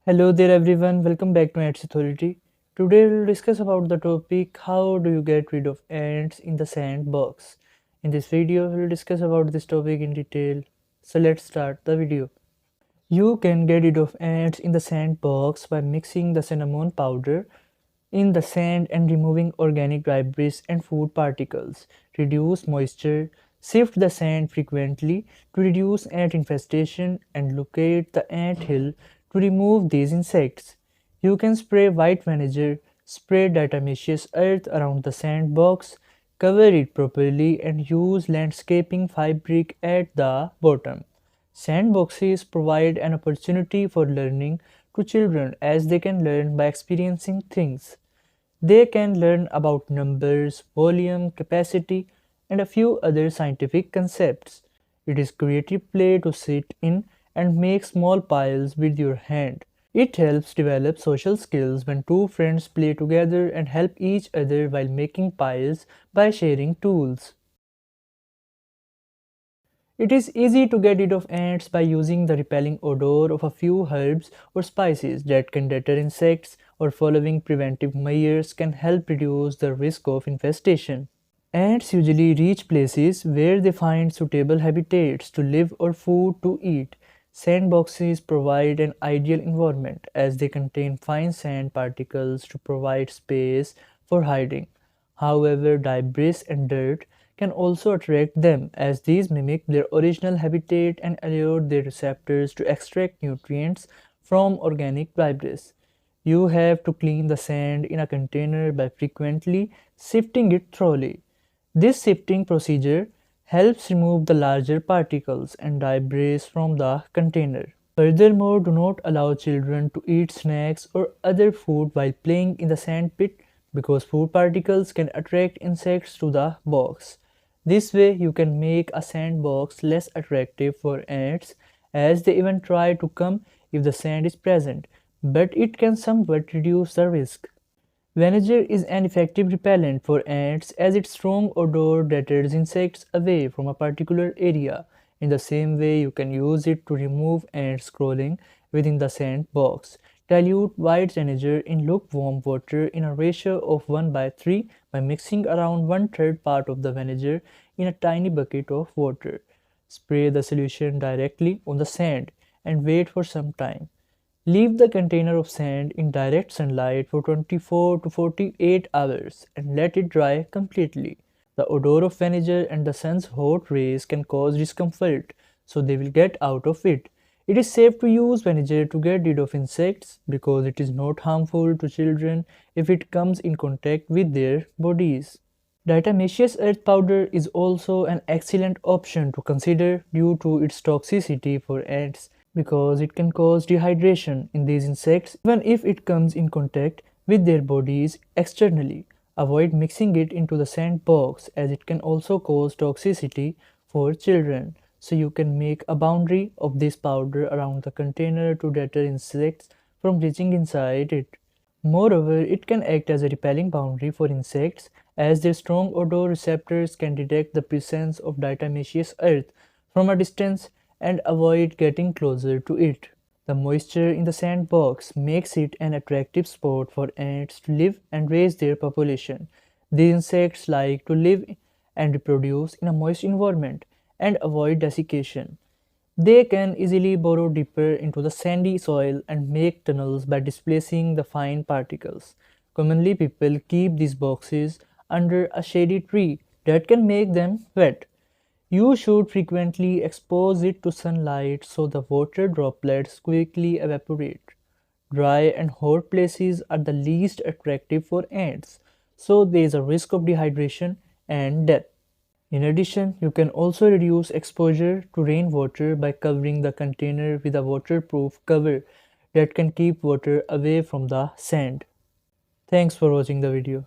Hello there everyone, welcome back to Ants Authority. Today we'll discuss about the topic how do you get rid of ants in the sandbox. In this video we'll discuss about this topic in detail. So let's start the video. You can get rid of ants in the sandbox by mixing the cinnamon powder in the sand and removing organic debris and food particles. Reduce moisture. Sift the sand frequently to reduce ant infestation and locate the ant hill to remove these insects. You can spray white vinegar, spray diatomaceous earth around the sandbox, cover it properly and use landscaping fabric at the bottom. Sandboxes provide an opportunity for learning to children as they can learn by experiencing things. They can learn about numbers, volume, capacity, and a few other scientific concepts. It is creative play to sit in and make small piles with your hand. It helps develop social skills when two friends play together and help each other while making piles by sharing tools. It is easy to get rid of ants by using the repelling odor of a few herbs or spices that can deter insects, or following preventive measures can help reduce the risk of infestation. Ants usually reach places where they find suitable habitats to live or food to eat. Sandboxes provide an ideal environment as they contain fine sand particles to provide space for hiding. However, debris and dirt can also attract them as these mimic their original habitat and allow their receptors to extract nutrients from organic debris. You have to clean the sand in a container by frequently sifting it thoroughly. This sifting procedure helps remove the larger particles and debris from the container. Furthermore, do not allow children to eat snacks or other food while playing in the sand pit because food particles can attract insects to the box. This way, you can make a sandbox less attractive for ants as they even try to come if the sand is present, but it can somewhat reduce the risk. Vinegar is an effective repellent for ants as its strong odor deters insects away from a particular area. In the same way, you can use it to remove ants crawling within the sandbox. Dilute white vinegar in lukewarm water in a ratio of 1 by 3 by mixing around one-third part of the vinegar in a tiny bucket of water. Spray the solution directly on the sand and wait for some time. Leave the container of sand in direct sunlight for 24 to 48 hours and let it dry completely. The odor of vinegar and the sun's hot rays can cause discomfort, so they will get out of it. It is safe to use vinegar to get rid of insects because it is not harmful to children if it comes in contact with their bodies. Diatomaceous earth powder is also an excellent option to consider due to its toxicity for ants because it can cause dehydration in these insects even if it comes in contact with their bodies externally. Avoid mixing it into the sandbox as it can also cause toxicity for children. So you can make a boundary of this powder around the container to deter insects from reaching inside it. Moreover, it can act as a repelling boundary for insects as their strong odor receptors can detect the presence of diatomaceous earth from a distance and avoid getting closer to it. The moisture in the sandbox makes it an attractive spot for ants to live and raise their population. These insects like to live and reproduce in a moist environment and avoid desiccation. They can easily burrow deeper into the sandy soil and make tunnels by displacing the fine particles. Commonly, people keep these boxes under a shady tree that can make them wet. You should frequently expose it to sunlight so the water droplets quickly evaporate. Dry and hot places are the least attractive for ants, so there is a risk of dehydration and death. In addition, you can also reduce exposure to rainwater by covering the container with a waterproof cover that can keep water away from the sand. Thanks for watching the video.